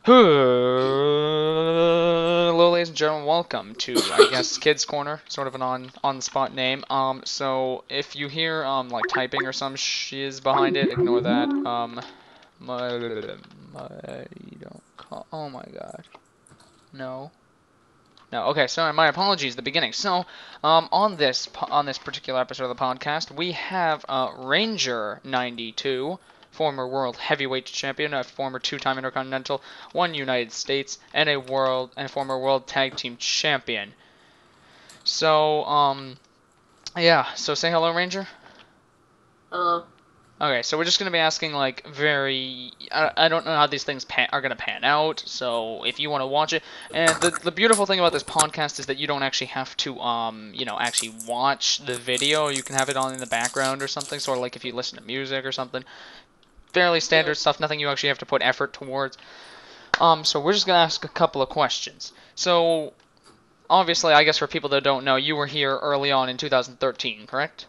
Hello, ladies and gentlemen. Welcome to, I guess, Kidz Corner, sort of an on-the-spot name. So if you hear like typing or some shiz behind it, ignore that. Don't call. Oh my God. No. No. Okay. So my apologies. The beginning. So, on this particular episode of the podcast, we have Ranger 92. Former world heavyweight champion, a former two-time intercontinental, one United States, and a former world tag team champion. So, yeah. So say hello, Ranger. Hello. Okay, so we're just gonna be asking like I don't know how these things are gonna pan out. So if you want to watch it, and the beautiful thing about this podcast is that you don't actually have to actually watch the video. You can have it on in the background or something. Sort of like if you listen to music or something. Fairly standard stuff, nothing you actually have to put effort towards. So we're just gonna ask a couple of questions. So, obviously, I guess for people that don't know, you were here early on in 2013, correct?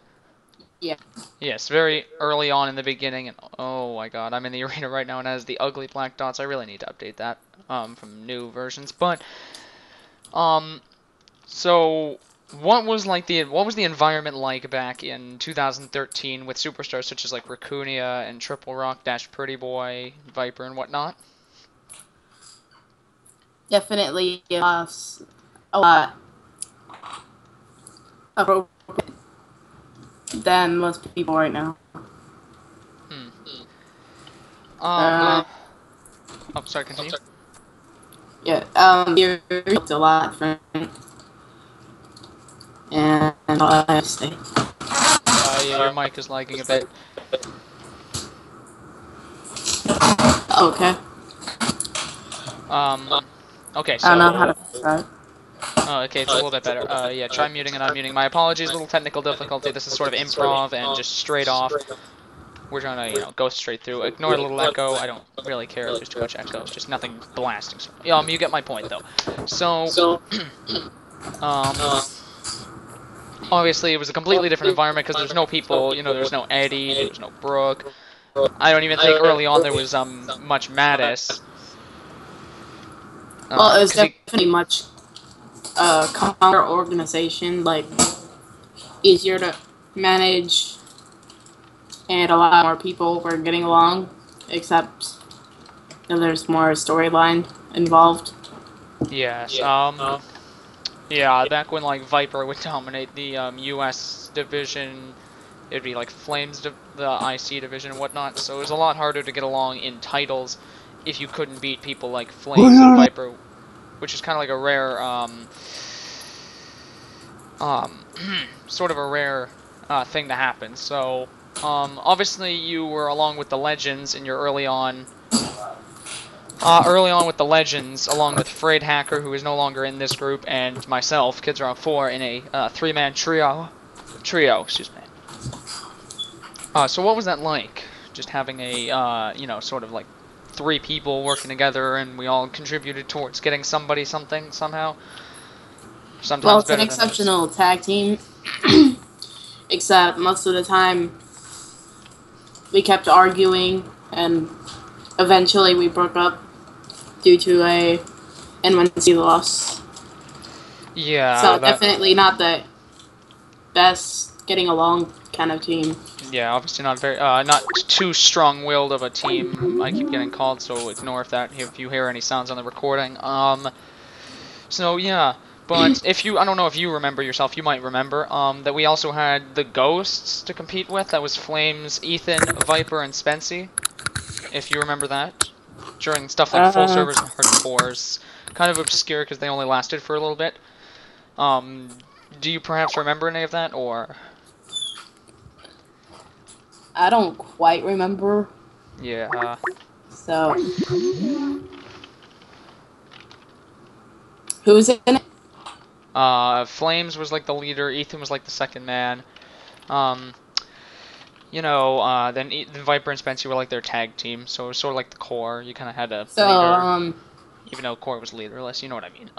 Yeah. Yes, very early on in the beginning, and oh my God, I'm in the arena right now, and it has the ugly black dots. I really need to update that from new versions. But so what was the environment like back in 2013 with superstars such as like Racunia and Triple Rock, Dash Pretty Boy, Viper, and whatnot? Definitely a lot appropriate than most people right now. Oh, sorry, continue. Yeah, you're a lot from and I say. Yeah, your mic is lagging a bit. Okay. Okay, so. I don't know how to fix that. Oh, okay, it's a little bit better. Yeah, try muting and unmuting. My apologies, little technical difficulty. This is sort of improv and just straight off. We're trying to, go straight through. Ignore the little echo. I don't really care if there's too much echo. It's just nothing blasting. So, you get my point, though. So, obviously, it was a completely different environment because there's no people, there's no Eddie, there's no Brooke. I don't even think early on there was, much Mattis. Well, it was definitely much calmer organization, like easier to manage, and a lot more people were getting along, except there's more storyline involved. Yes, yeah, back when, like, Viper would dominate the, US division, it'd be, like, Flames, the IC division and whatnot, so it was a lot harder to get along in titles if you couldn't beat people like Flames and Viper, which is kind of like a rare, sort of a rare, thing to happen. So, obviously you were along with the Legends in your early on with the Legends, along with Frayed Hacker, who is no longer in this group, and myself, Kidz 4, in a three-man trio, excuse me. So what was that like? Just having a, sort of like 3 people working together, and we all contributed towards getting somebody something somehow. Sometimes well, it's better an than exceptional tag team, except most of the time we kept arguing, and eventually we broke up due to a N1C loss. Yeah. So definitely not the best getting along kind of team. Yeah, obviously not very, not too strong-willed of a team. I keep getting called, so ignore if you hear any sounds on the recording. So yeah, but I don't know if you remember yourself, you might remember, that we also had the Ghosts to compete with. That was Flames, Ethan, Viper, and Spency. If you remember that. During stuff like Full Servers and Hardcores. Kind of obscure because they only lasted for a little bit. Do you perhaps remember any of that, or? I don't quite remember. Yeah. So, who's in it? Flames was like the leader, Ethan was like the second man. Then Viper and Spencer were like their tag team, so it was sort of like the core. You kind of had a leader, even though core was leaderless, you know what I mean.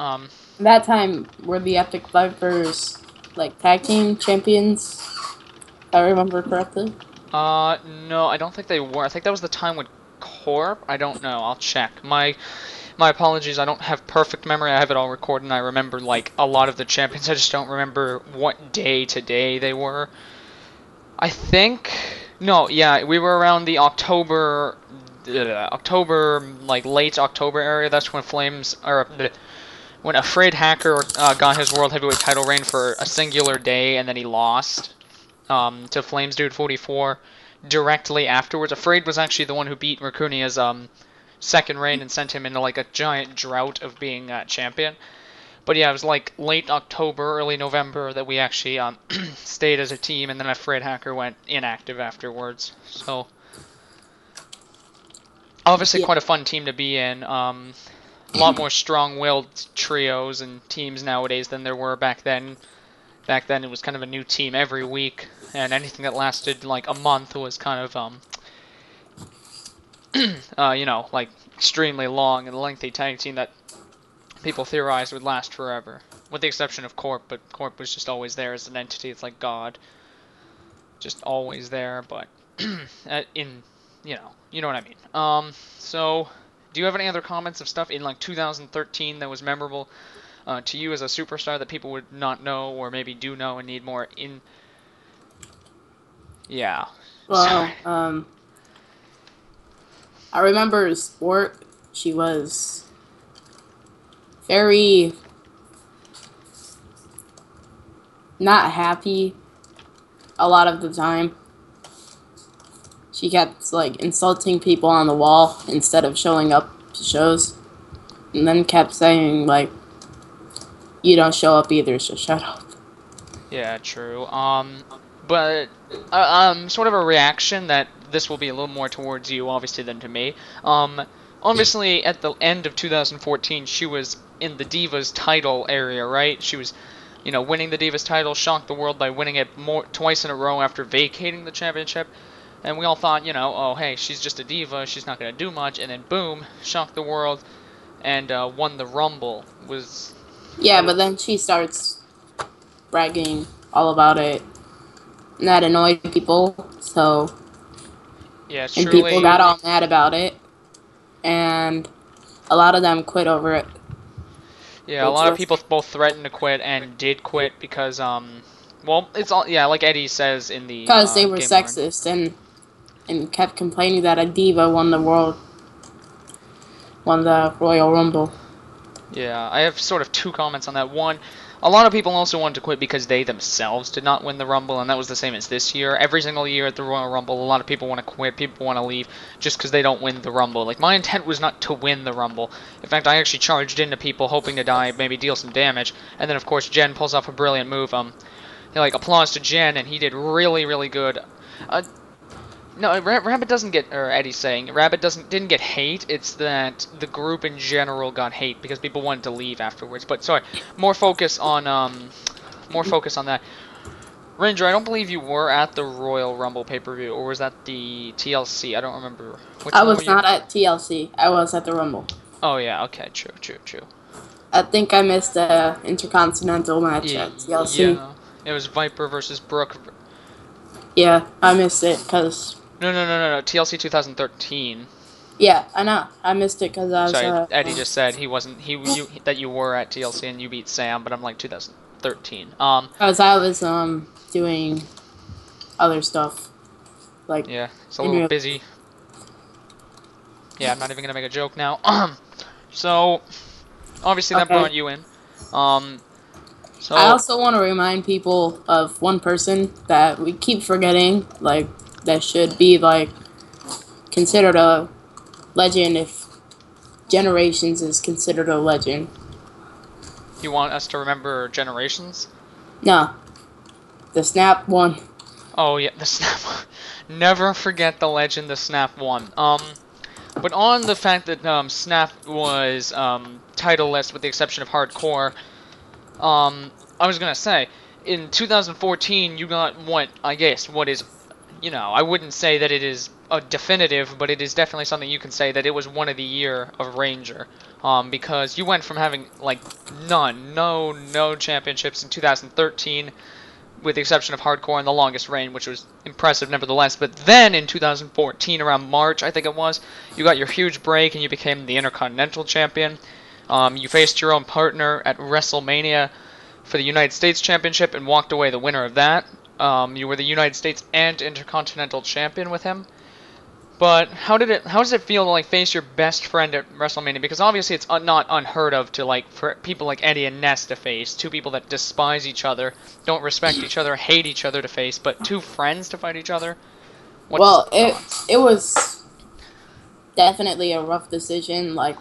That time, were the Epic Vipers, like, tag team champions, if I remember correctly? No, I don't think they were. I think that was the time with Corp. I don't know. I'll check. My My apologies, I don't have perfect memory. I have it all recorded and I remember like a lot of the champions. I just don't remember what day to day they were. I think no, yeah, we were around the October, like late October area. That's when Flames or when Afraid Hacker got his World Heavyweight title reign for a singular day, and then he lost to Flames Dude 44 directly afterwards. Afraid was actually the one who beat Raccoonia's second reign and sent him into like a giant drought of being champion. But yeah, it was like late October, early November that we actually stayed as a team, and then Afraid Hacker went inactive afterwards. So obviously Yeah. quite a fun team to be in. A lot more strong-willed trios and teams nowadays than there were back then. Back then, it was kind of a new team every week, and anything that lasted like a month was kind of you know, like extremely long and lengthy tag team that people theorized would last forever, with the exception of Corp. But Corp was just always there as an entity. It's like God, just always there. But in you know what I mean. So. Do you have any other comments of stuff in like 2013 that was memorable to you as a superstar that people would not know or maybe do know and need more in? Yeah. Well, I remember Sport. She was very not happy a lot of the time. She kept like insulting people on the wall instead of showing up to shows, and then kept saying like, "You don't show up either, so shut up." Yeah, true. But sort of a reaction that this will be a little more towards you, obviously, than to me. Obviously, at the end of 2014, she was in the Divas title area, right? She was, you know, winning the Divas title, shocked the world by winning it twice in a row after vacating the championship. And we all thought, you know, oh, hey, she's just a diva, she's not going to do much, and then boom, shocked the world, and won the Rumble. Yeah, but then she starts bragging all about it, and that annoyed people, so... Yeah, And truly... people got all mad about it, and a lot of them quit over it. Yeah, a lot of people both threatened to quit and did quit because, well, it's all, yeah, like Eddie says in the Because they were game sexist and kept complaining that a diva won the Royal Rumble. Yeah, I have sort of two comments on that. One, a lot of people also wanted to quit because they themselves did not win the Rumble, and that was the same as this year. Every single year at the Royal Rumble, a lot of people want to quit, people want to leave, just because they don't win the Rumble. Like, my intent was not to win the Rumble. In fact, I actually charged into people hoping to die, maybe deal some damage, and then, of course, Jen pulls off a brilliant move. Like, applause to Jen, and he did really, really good. No, Rabbit doesn't get, or Eddie's saying, Rabbit didn't get hate, it's that the group in general got hate because people wanted to leave afterwards. But, sorry, more focus on that. Ranger, I don't believe you were at the Royal Rumble pay-per-view, or was that the TLC? I don't remember. Which I one was were you? not at TLC. I was at the Rumble. Oh, yeah, okay, true. I think I missed the Intercontinental match at TLC. Yeah, it was Viper versus Brooke. Yeah, I missed it because... No, TLC 2013. Yeah, I know. I missed it because I was... Sorry, Eddie just said that you were at TLC and you beat Sam, but I'm like 2013. Because I was doing other stuff. Like... Yeah, it's a little busy. Yeah, I'm not even gonna make a joke now. So, obviously that brought you in. So I also want to remind people of one person that we keep forgetting, like, that should be, like, considered a legend if Generations is considered a legend. You want us to remember Generations? No. The Snap one. Oh, yeah, the Snap. Never forget the legend, the Snap one. But on the fact that Snap was titleless with the exception of Hardcore, I was gonna say, in 2014 you got what is, you know, I wouldn't say that it is a definitive, but it is definitely something you can say that it was one of the year of Ranger, because you went from having like no championships in 2013, with the exception of Hardcore and the longest reign, which was impressive nevertheless. But then in 2014, around March, I think it was, you got your huge break and you became the Intercontinental Champion. You faced your own partner at WrestleMania for the United States Championship and walked away the winner of that. You were the United States and Intercontinental Champion with him. But how does it feel to like face your best friend at WrestleMania? Because obviously it's not unheard of to like for people like Eddie and Ness to face, two people that despise each other, don't respect each other, hate each other to face, but two friends to fight each other. Well, it was definitely a rough decision. Like,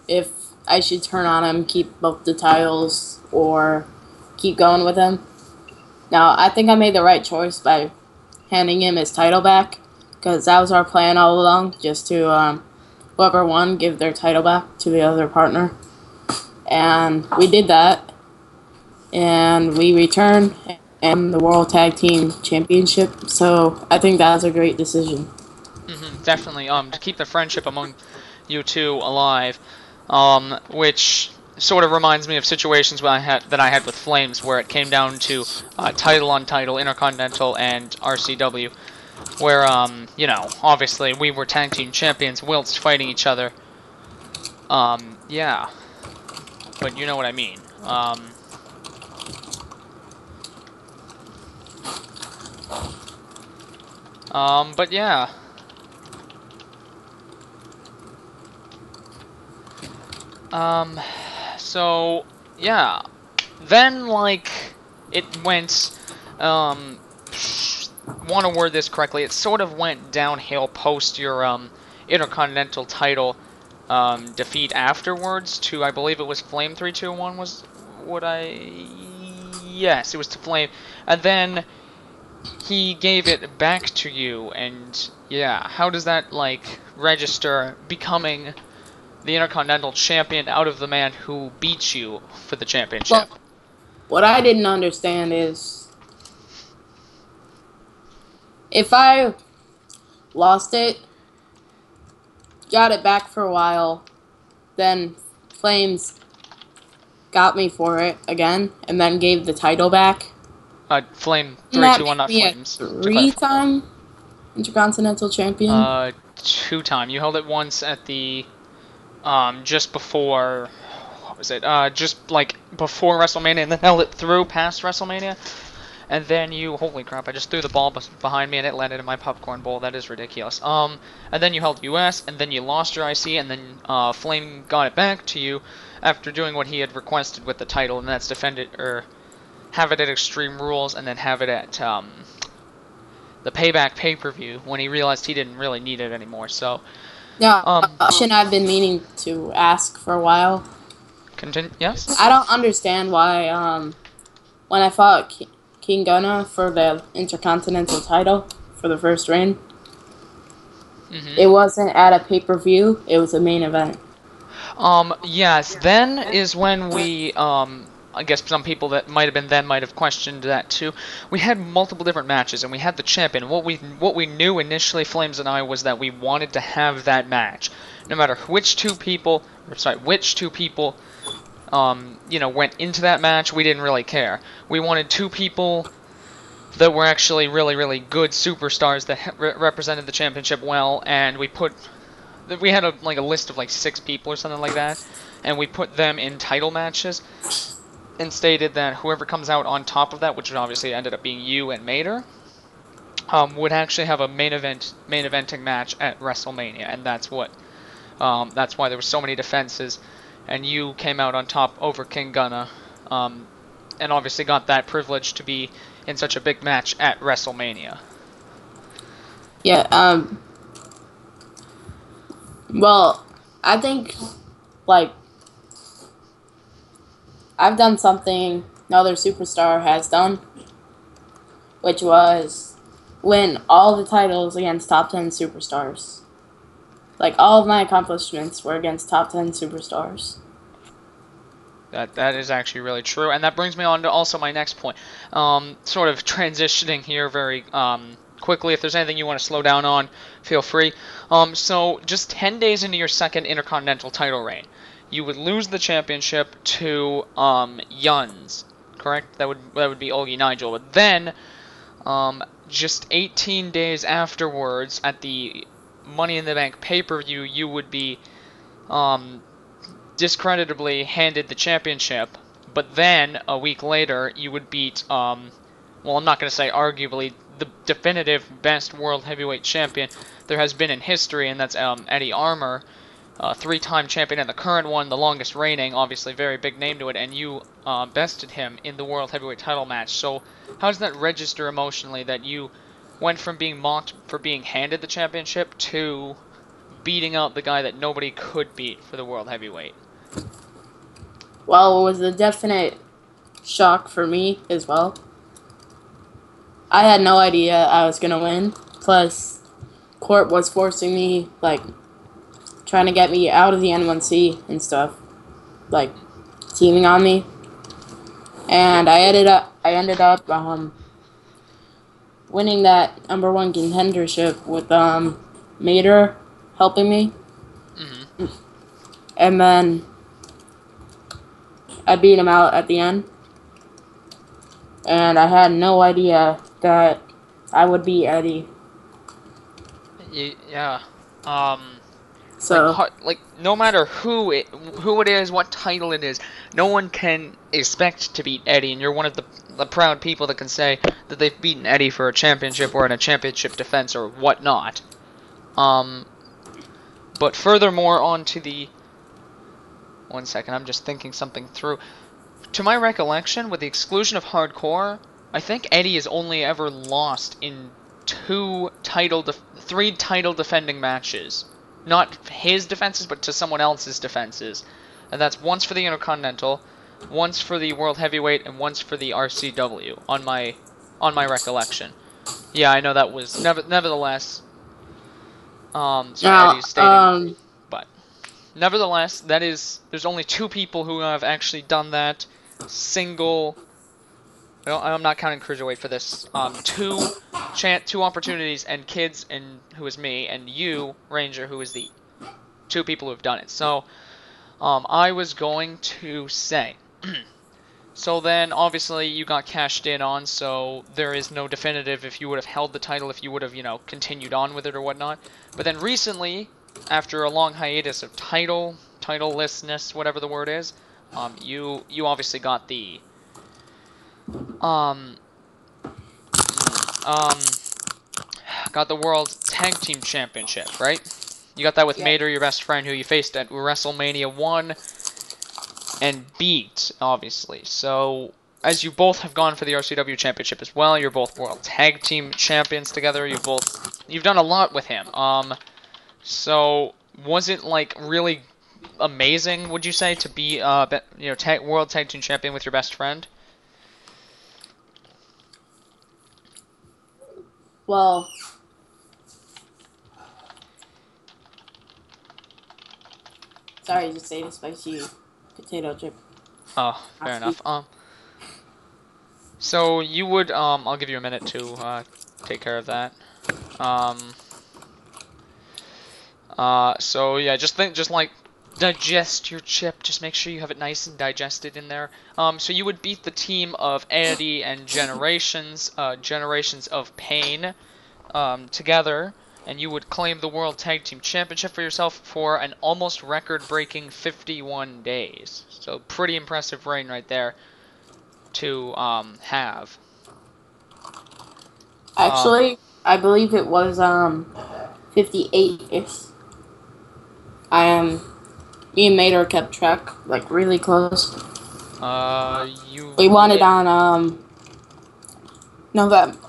if I should turn on him, keep both the titles, or keep going with him. Now, I think I made the right choice by handing him his title back, because that was our plan all along, just to, whoever won, give their title back to the other partner. And we did that, and we returned and the World Tag Team Championship, so I think that was a great decision. Definitely, to keep the friendship among you two alive, which sort of reminds me of situations that I had with Flames, where it came down to title on title, Intercontinental and R.C.W., where, you know, obviously we were tag team champions whilst fighting each other. Yeah. But you know what I mean. But yeah. So, yeah. Then, like, it went, want to word this correctly, it sort of went downhill post your, Intercontinental title, defeat afterwards to, I believe it was Flame 3-2-1 was what yes, it was to Flame. And then he gave it back to you, and yeah, how does that, like, register becoming the Intercontinental Champion out of the man who beat you for the championship? Well, what I didn't understand is, if I lost it, got it back for a while, then Flames got me for it again, and then gave the title back. Flame 3-2-1, not me Flames. a 3-time Intercontinental Champion? 2-time. You held it once at the, just before, what was it? Just, like, before WrestleMania, and then held it through past WrestleMania. And then you, holy crap, I just threw the ball behind me and it landed in my popcorn bowl. That is ridiculous. And then you held US, and then you lost your IC, and then, Flame got it back to you after doing what he had requested with the title, and that's defend it, or have it at Extreme Rules, and then have it at, the Payback pay-per-view, when he realized he didn't really need it anymore, so... Yeah, question I've been meaning to ask for a while. Yes? I don't understand why, when I fought King Gunna for the Intercontinental title for the first reign, it wasn't at a pay-per-view, it was a main event. Yes, then is when we, I guess some people that might have been then might have questioned that too. We had multiple different matches, and we had the champion. What we knew initially, Flames and I, was that we wanted to have that match, no matter which two people, you know, went into that match. We didn't really care. We wanted two people that were actually really, really good superstars that represented the championship well, and we had a list of like 6 people or something like that, and we put them in title matches, and stated that whoever comes out on top of that, which obviously ended up being you and Mater, would actually have a main eventing match at WrestleMania, and that's why there were so many defenses, and you came out on top over King Gunna, and obviously got that privilege to be in such a big match at WrestleMania. Yeah, well, I think, like, I've done something no other superstar has done, which was win all the titles against top 10 superstars. Like, all of my accomplishments were against top 10 superstars. That is actually really true, and that brings me on to also my next point. Sort of transitioning here very quickly. If there's anything you want to slow down on, feel free. So just 10 days into your second Intercontinental title reign, you would lose the championship to Yuns correct? That would be Ogie Nigel. But then, just 18 days afterwards, at the Money in the Bank pay-per-view, you would be discreditably handed the championship. But then a week later, you would beat well, I'm not going to say arguably the definitive best world heavyweight champion there has been in history, and that's Eddie Armour, three-time champion and the current one, the longest reigning, obviously very big name to it, and you bested him in the world heavyweight title match. So how does that register emotionally that you went from being mocked for being handed the championship to beating out the guy that nobody could beat for the world heavyweight? Well, it was a definite shock for me as well. I had no idea I was gonna win. Plus, Court was forcing me, like, trying to get me out of the N1C and stuff, like, teaming on me. And I ended up winning that #1 contendership with Mater helping me. Mm-hmm. And then I beat him out at the end. And I had no idea that I would beat Eddie. Yeah. So Like no matter who it is, what title it is, no one can expect to beat Eddie, and you're one of the proud people that can say that they've beaten Eddie for a championship or in a championship defense or whatnot. But furthermore, on to the... One second, I'm just thinking something through. To my recollection, with the exclusion of Hardcore, I think Eddie has only ever lost in three title defending matches. Not his defenses, but to someone else's defenses. And that's once for the Intercontinental, once for the World Heavyweight, and once for the R.C.W. on my recollection. Yeah, I know that was nevertheless. Sorry, Eddie's stating, but nevertheless, there's only 2 people who have actually done that single. Well, I'm not counting Cruiserweight for this. 2 opportunities, and Kidz, and who is me, and you, Ranger, who is the 2 people who have done it. So, I was going to say, so then obviously you got cashed in on, so there is no definitive if you would have held the title, if you would have, continued on with it or whatnot. But then recently, after a long hiatus of titlelessness, whatever the word is, you obviously got the got the World Tag Team Championship, right? You got that with Mater, your best friend, who you faced at WrestleMania 1 and beat, obviously. So, as you both have gone for the R.C.W. Championship as well, you're both World Tag Team Champions together. You've done a lot with him. So was it like really amazing, would you say, to be World Tag Team Champion with your best friend? well, sorry, just say the spicy potato chip. Oh, fair enough. So you would I'll give you a minute to take care of that. So yeah, just like digest your chip. Just make sure you have it nice and digested in there. So you would beat the team of Eddie and Generations of Pain, together, and you would claim the World Tag Team Championship for yourself for an almost record-breaking 51 days. So pretty impressive reign right there to have. Actually, I believe it was 58 days. Me and Mater kept track, like, really close. We won it on November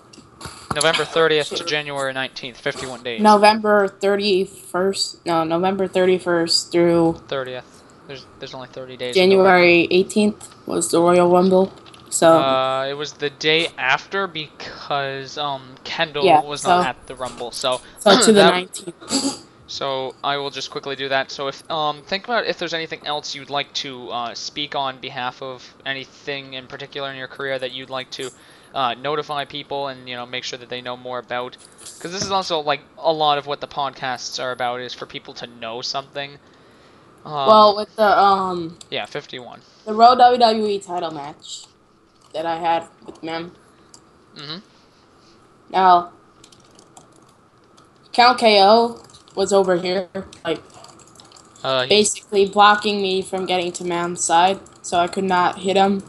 30th to January 19th, 51 days. November 31st through 30th. There's only 30 days. January 18th was the Royal Rumble. So it was the day after because Kendall was not at the Rumble. So to the 19th. So I will just quickly do that. So if think about if there's anything else you'd like to speak on behalf of anything in particular in your career that you'd like to notify people and make sure that they know more about, because this is also like a lot of what the podcasts are about, is for people to know something. Well, with the 51. The Raw WWE title match. that I had with Mem. Mm-hmm. Now, Count KO was over here, like He. basically blocking me from getting to Mem's side, so I could not hit him.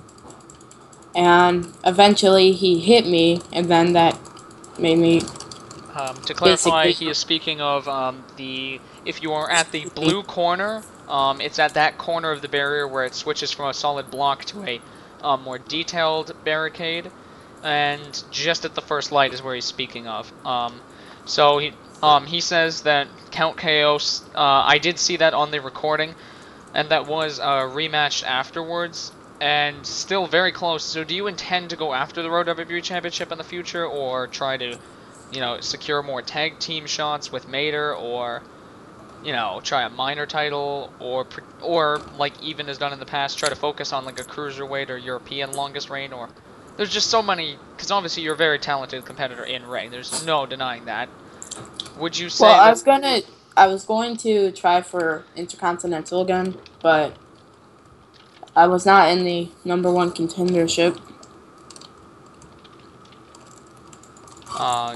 And eventually he hit me, and then that made me To clarify, basically he is speaking of if you are at the me. blue corner, it's at that corner of the barrier where it switches from a solid block to a more detailed barricade, and just at the first light is where he's speaking of. So he says that Count KO. I did see that on the recording, and that was rematched afterwards, and still very close. So do you intend to go after the Road WWE Championship in the future, or try to, secure more tag team shots with Mater, or, try a minor title, or like even as done in the past, try to focus on like a cruiserweight or European longest reign, or there's just so many, because obviously you're a very talented competitor in ring. There's no denying that. Would you Well, say that? I was going to try for Intercontinental again, but I was not in the #1 contendership.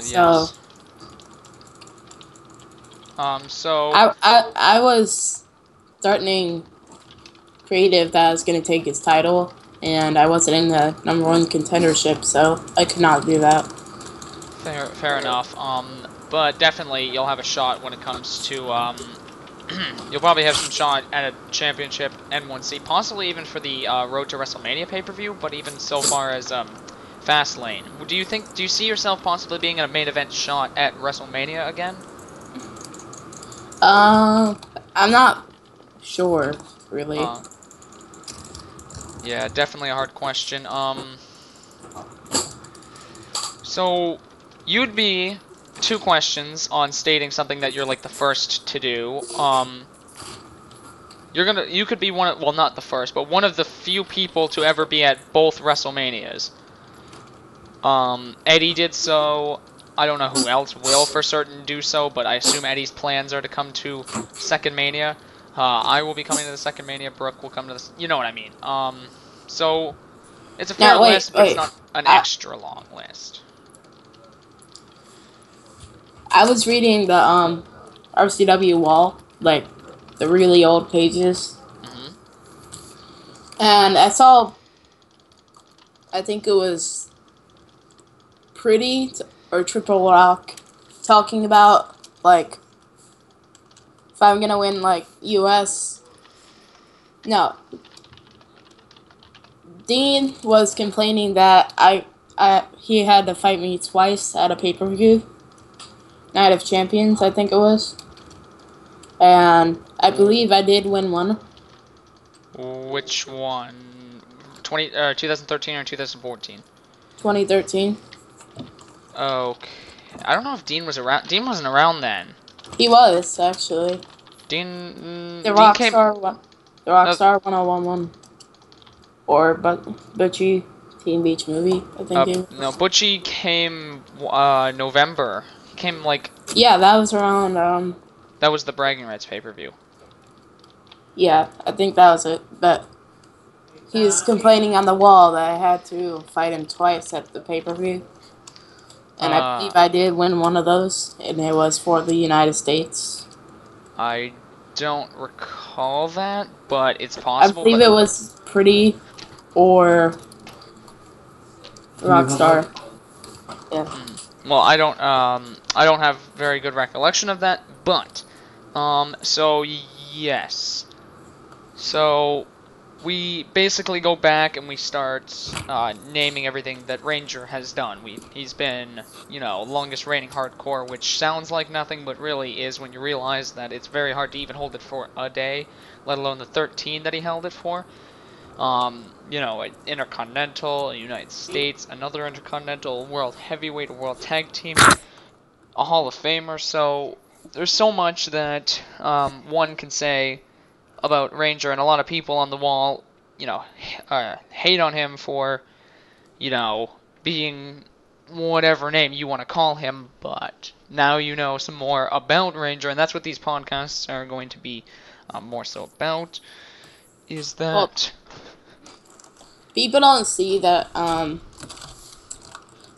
So Yes. So I was threatening Creative that I was going to take his title, and I wasn't in the #1 contendership, so I could not do that. fair enough. But definitely you'll have a shot when it comes to you'll probably have some shot at a championship N1C, possibly even for the Road to WrestleMania pay-per-view. But even so far as Fastlane, do you see yourself possibly being in a main event shot at WrestleMania again? I'm not sure, really. Uh, yeah, definitely a hard question. So you'd be two questions on stating something that you're like the first to do. You could be one of, well, not the first, but one of the few people to ever be at both WrestleManias. Eddie did so. I don't know who else will for certain do so, but I assume Eddie's plans are to come to Second Mania. I will be coming to the Second Mania. Brooke will come to this. You know what I mean. So it's a fair Now, list, but it's wait. not an I extra long list. I was reading the R.C.W. wall, like the really old pages, Mm-hmm. and I saw. I think it was or Triple Rock talking about like if I'm gonna win like U.S. No, Dean was complaining that he had to fight me twice at a pay-per-view, Night of Champions, I think it was, and I believe I did win one. Which one? 2013 or 2014? 2013. Okay. I don't know if Dean was around. Dean wasn't around then. He was actually the Dean came. Rockstar one, the No, Rockstar 1011, or Butchie Teen Beach Movie, I think it no, was. Butchie came November. He came like Yeah, that was around. that was the Bragging Rights pay-per-view. Yeah, I think that was it. But he was complaining on the wall that I had to fight him twice at the pay-per-view. And I Uh, believe I did win one of those, and it was for the United States. I don't recall that, but it's I possible. believe But it was Pretty or Rockstar. Yeah. well, I don't have very good recollection of that. But so yes. So we basically go back and we start naming everything that Ranger has done. He's been, longest reigning hardcore, which sounds like nothing, but really is when you realize that it's very hard to even hold it for a day, let alone the 13 that he held it for. An Intercontinental, a United States, another Intercontinental, World Heavyweight, World Tag Team, a Hall of Famer. So there's so much that one can say about Ranger, and a lot of people on the wall, hate on him for, being whatever name you want to call him, but now you know some more about Ranger, and that's what these podcasts are going to be more so about, is Well, that... people don't see that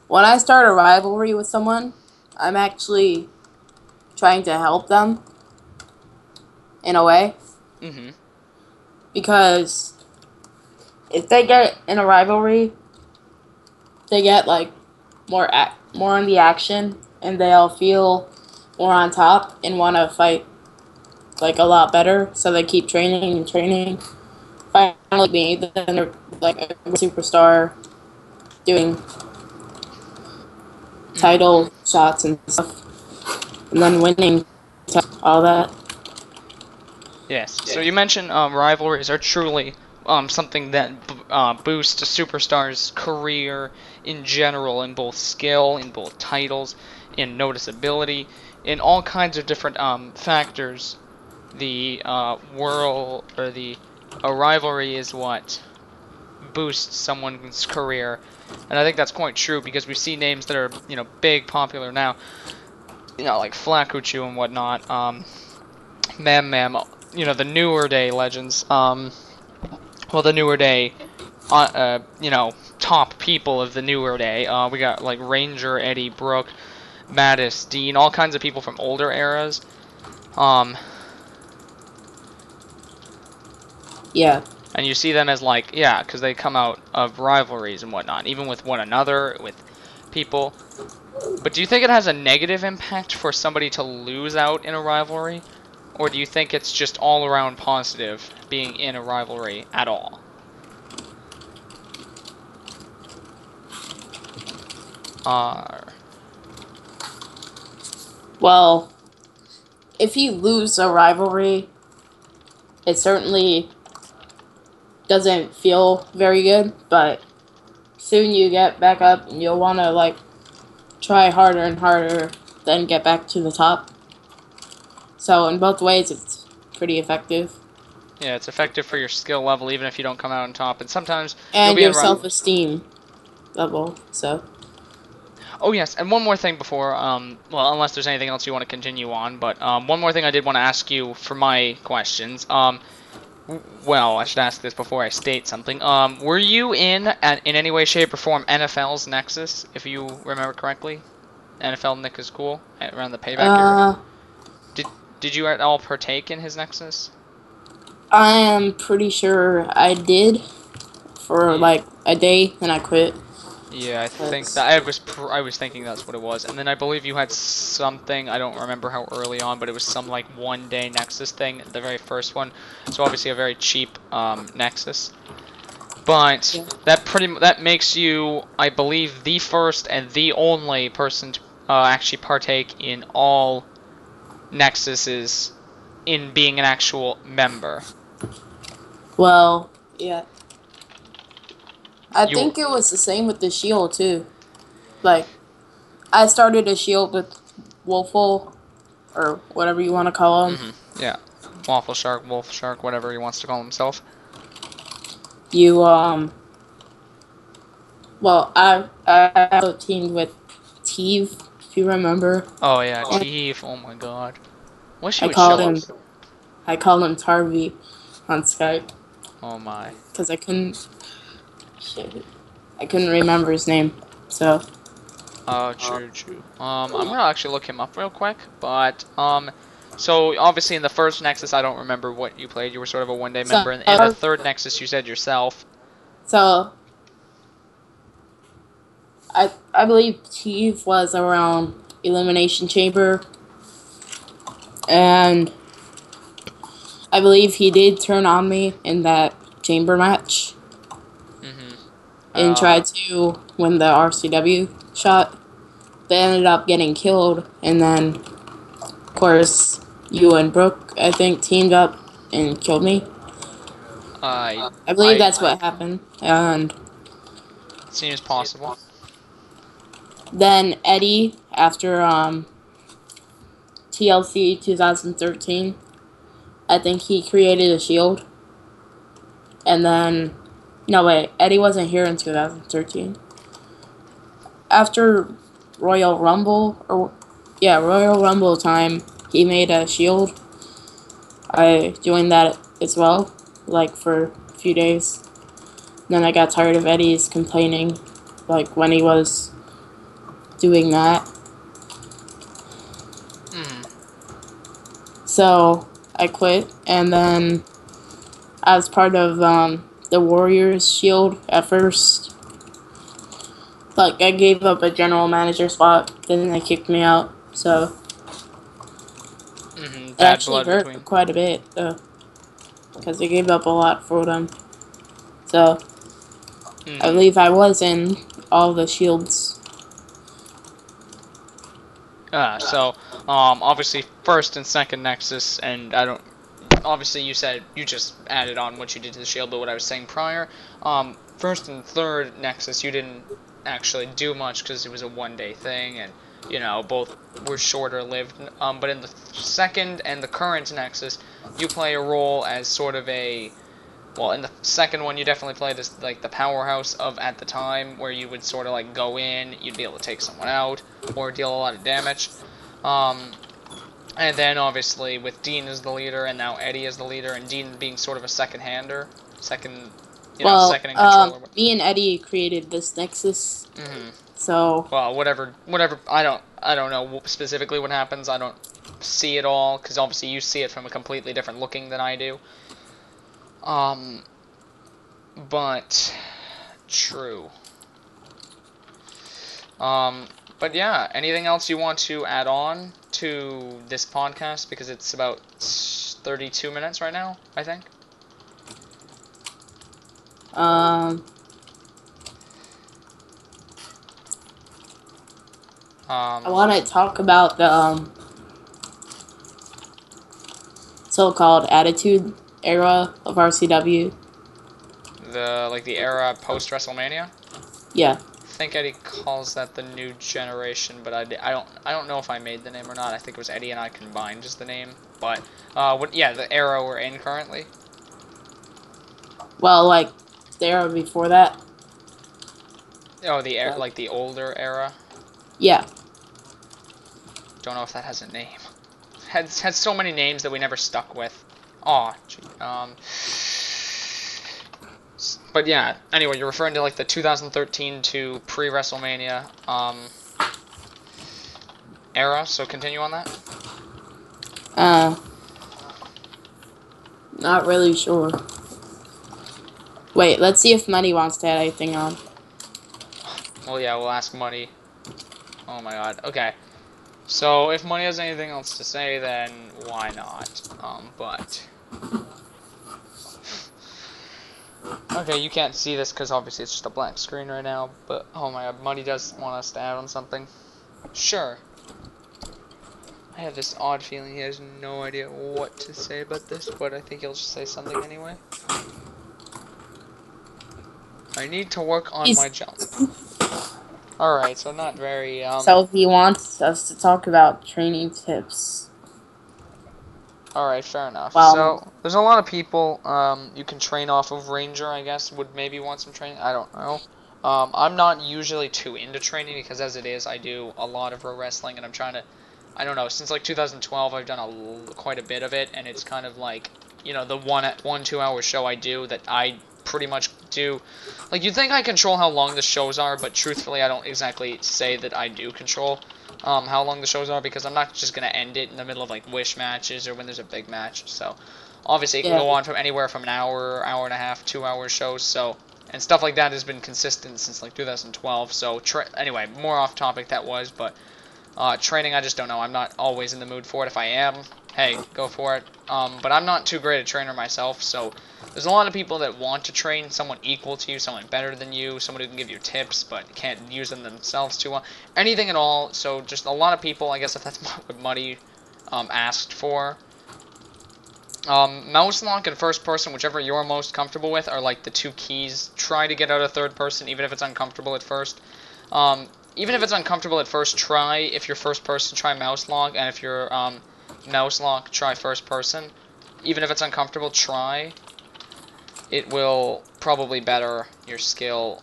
when I start a rivalry with someone, I'm actually trying to help them in a way. Mm-hmm. Because if they get in a rivalry, they get like more in the action, and they'll feel more on top and want to fight like a lot better. So they keep training and training. Finally, being then they're like a superstar, doing title shots and stuff, and then winning all that. Yes. So you mentioned rivalries are truly something that boosts a superstar's career in general, in both skill, in both titles, in noticeability, in all kinds of different factors. The world or the a rivalry is what boosts someone's career, and I think that's quite true because we see names that are big, popular now, like Flakuchu and whatnot. Mam, the newer day legends. Well, the newer day, top people of the newer day. We got like Ranger, Eddie, Brooke, Mattis, Dean, all kinds of people from older eras. Um, Yeah. and you see them as like, yeah, because they come out of rivalries and whatnot, even with one another, with people. But do you think it has a negative impact for somebody to lose out in a rivalry? Or do you think it's just all around positive being in a rivalry at all? Well, if you lose a rivalry, it certainly doesn't feel very good, but soon you get back up and you'll want to like try harder and harder, then get back to the top. So in both ways, it's pretty effective. Yeah, it's effective for your skill level even if you don't come out on top. And sometimes you'll And be your in self-esteem level, so. Oh yes, and one more thing before, well, unless there's anything else you want to continue on, but one more thing I did want to ask you for my questions. Well, I should ask this before I state something. Were you in any way, shape, or form NFL's Nexus, if you remember correctly? NFL Nick is cool around the payback area. Uh, Did you at all partake in his Nexus? I am pretty sure I did for Yeah. like a day, and I quit. Yeah, I think That's- that I was thinking that's what it was, and then I believe you had something, I don't remember how early on, but it was some like 1-day Nexus thing, the very first one. So obviously a very cheap Nexus, but Yeah. that makes you, I believe, the first and the only person to actually partake in all Nexuses in being an actual member. Well, yeah. I You think it was the same with the shield too. Like, I started a shield with Wolfle, or whatever you want to call him. yeah, Waffle Shark, Wolf Shark, whatever he wants to call himself. You well, I also teamed with Teve, if you remember. Oh yeah, And Chief. Oh my God. Wish he I would called show him up. I called him Tarvy on Skype Oh my. because I couldn't remember his name. So Oh, true, true. I'm gonna actually look him up real quick, but so obviously in the first Nexus, I don't remember what you played. You were sort of a 1-day member, and in the third Nexus, you said yourself. so I believe Teve was around Elimination Chamber, and I believe he did turn on me in that chamber match and tried to win the R.C.W. shot. They ended up getting killed, and then, of course, you and Brooke, I think, teamed up and killed me. I believe that's what happened. And Seems possible. then Eddie, after TLC 2013, I think he created a shield. And then, no wait, Eddie wasn't here in 2013. After Royal Rumble, Royal Rumble time, he made a shield. I joined that as well, like for a few days. Then I got tired of Eddie's complaining, like when he was doing that. Mm. So I quit, and then I was part of the Warriors Shield at first. Like, I gave up a general manager spot, then they kicked me out. So Mm-hmm. it Bad actually blood hurt between. quite a bit, though, because I gave up a lot for them. So I Mm-hmm. believe I was in all the Shields. So, obviously first and second Nexus, and I don't. Obviously, you said you just added on what you did to the shield, but what I was saying prior, first and third Nexus, you didn't actually do much because it was a one-day thing, and both were shorter lived. But in the second and the current Nexus, you play a role as sort of a well, in the second one, you definitely played as like the powerhouse of at the time, where you would sort of like go in, you'd be able to take someone out or deal a lot of damage. Um, and then obviously with Dean as the leader, and now Eddie as the leader, and Dean being sort of a second-hander, Well, second in control. me and Eddie created this Nexus, Mm-hmm. so Well, whatever. I don't know specifically what happens. I don't see it all because obviously you see it from a completely different looking than I do. Um, but true. Um, but yeah, anything else you want to add on to this podcast because it's about 32 minutes right now, I think. um, I Um, want to talk about the so-called Attitude Era of R.C.W. the era post WrestleMania. Yeah. I think Eddie calls that the new generation, but I don't know if I made the name or not. I think it was Eddie and I combined as the name. But yeah, the era we're in currently. Well, like the era before that. Oh, like the older era. Yeah. Don't know if that has a name. Had so many names that we never stuck with. Oh, gee. But yeah. Anyway, you're referring to like the 2013 to pre-WrestleMania era. So continue on that. Uh, Not really sure. Wait, let's see if Money wants to add anything on. Well, yeah, we'll ask Money. Oh my God. Okay. So if Money has anything else to say, then why not? But okay, you can't see this because obviously it's just a blank screen right now. But oh my God, Money does want us to add on something. Sure. I have this odd feeling he has no idea what to say about this, but I think he'll just say something anyway. I need to work on my jump. Alright, so not very, So he wants us to talk about training tips. Alright, fair enough. Well, So, there's a lot of people, you can train off of Ranger, I guess, would maybe want some training. I don't know. I'm not usually too into training because as it is, I do a lot of pro wrestling and I'm trying to, I don't know, since like 2012, I've done quite a bit of it and it's kind of like, the 1-2 hour show I do that I pretty much do. Like, you'd think I control how long the shows are, but truthfully, I don't exactly say that I do control how long the shows are because I'm not just going to end it in the middle of like wish matches or when there's a big match. So obviously it can yeah. go on from anywhere from an hour, hour and a half, 2 hour shows. So and stuff like that has been consistent since like 2012. So anyway, more off topic that was, but training I just don't know. I'm not always in the mood for it. If I am, hey, go for it. But I'm not too great a trainer myself, so there's a lot of people that want to train someone equal to you, someone better than you, someone who can give you tips but can't use them themselves too well. Anything at all. So just a lot of people, I guess if that's what Muddy asked for. Mouse lock and first person, whichever you're most comfortable with, are like the two keys. Try to get out of third person, even if it's uncomfortable at first. Even if it's uncomfortable at first, try, if you're first person, try mouse lock, and if you're mouse lock, try first person. Even if it's uncomfortable, try. It will probably better your skill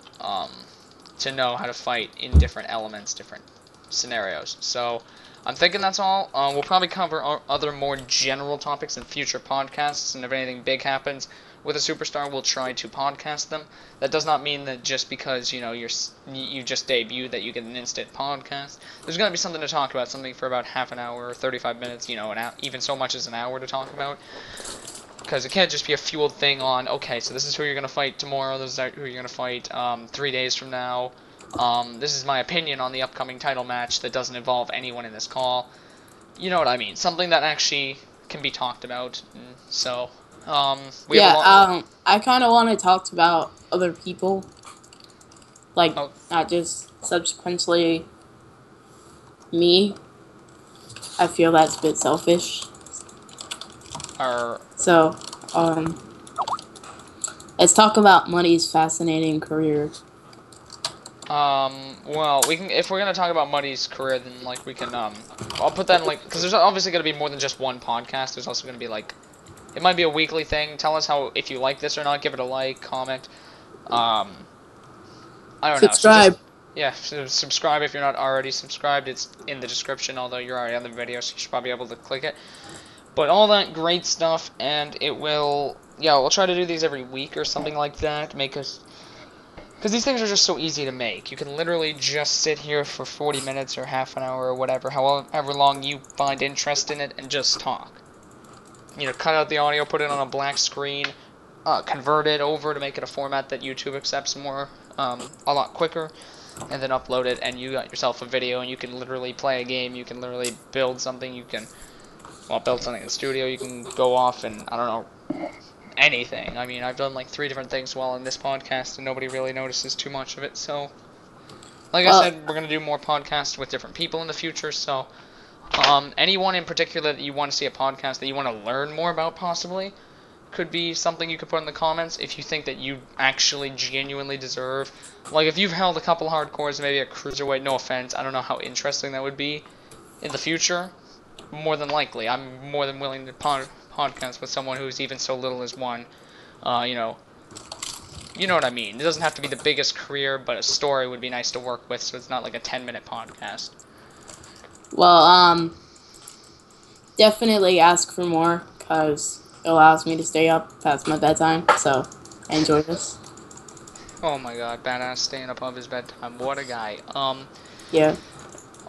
to know how to fight in different elements, different scenarios. So I'm thinking that's all. We'll probably cover other more general topics in future podcasts, and if anything big happens, with a superstar, we'll try to podcast them. That does not mean that just because you just debuted that you get an instant podcast. There's gonna be something to talk about, something for about half an hour or 35 minutes, even so much as an hour to talk about. Because it can't just be a fueled thing on, okay, so this is who you're gonna fight tomorrow, this is who you're gonna fight 3 days from now. This is my opinion on the upcoming title match that doesn't involve anyone in this call. You know what I mean? Something that actually can be talked about. So, we have a lot. I kind of want to talk about other people, like Oh, not just subsequently me. I feel that's a bit selfish. So, let's talk about Muddy's fascinating career. well, we can, if we're gonna talk about Muddy's career, then, like, we can, I'll put that in, like, because there's obviously gonna be more than just one podcast. There's also gonna be, like, it might be a weekly thing. Tell us if you like this or not. Give it a like, comment. I don't know. Subscribe. So subscribe if you're not already subscribed. It's in the description, although you're already on the video, so you should probably be able to click it. But all that great stuff, and it will, we'll try to do these every week or something like that. Because these things are just so easy to make. You can literally just sit here for 40 minutes or half an hour or whatever, however long you find interest in it, and just talk. Cut out the audio, put it on a black screen, convert it over to make it a format that YouTube accepts more, a lot quicker, and then upload it, and you got yourself a video, and you can literally play a game, you can literally build something, you can, build something in the studio, you can go off and, I don't know, anything. I mean, I've done like 3 different things while in this podcast, and nobody really notices too much of it, so, like I said, we're going to do more podcasts with different people in the future, so, anyone in particular that you want to see a podcast that you want to learn more about, possibly, could be something you could put in the comments if you think that you actually genuinely deserve. Like, if you've held a couple hardcores, maybe a cruiserweight, no offense, I don't know how interesting that would be in the future. More than likely, I'm more than willing to podcast with someone who's even so little as one. You know what I mean. It doesn't have to be the biggest career, but a story would be nice to work with, so it's not like a 10-minute podcast. Well, definitely ask for more, because it allows me to stay up past my bedtime, so I enjoy this. Oh my god, badass staying up of his bedtime. What a guy. Yeah.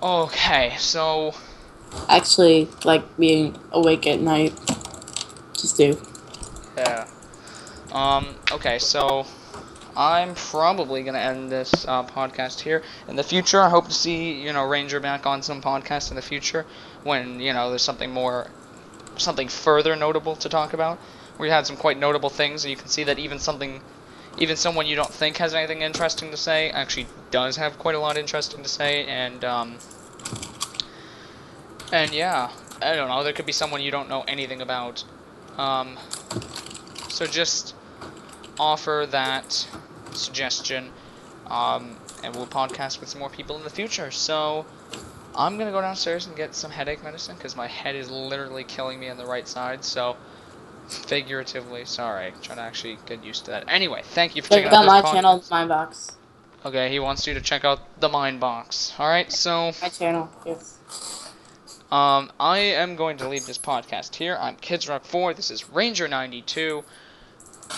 Okay, so... Actually, like being awake at night. Just do. Yeah. Okay, so... I'm probably going to end this podcast here. In the future, I hope to see, Ranger back on some podcasts in the future when, there's something further notable to talk about. We had some quite notable things, and you can see that even someone you don't think has anything interesting to say actually does have quite a lot interesting to say, and yeah, I don't know, there could be someone you don't know anything about. So just offer that suggestion, and we'll podcast with some more people in the future. So I'm gonna go downstairs and get some headache medicine because my head is literally killing me on the right side. So figuratively, sorry, trying to actually get used to that. Anyway, thank you for checking out this my podcast. channel, Mindbox. Okay, he wants you to check out the Mindbox. All right, so My channel, yes. I am going to leave this podcast here. I'm KidzRock4. This is Ranger 92.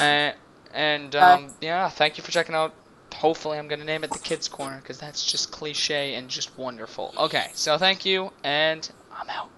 Yeah, thank you for checking out. Hopefully I'm going to name it the Kids Corner, because that's just cliche and just wonderful. Okay, so thank you, and I'm out.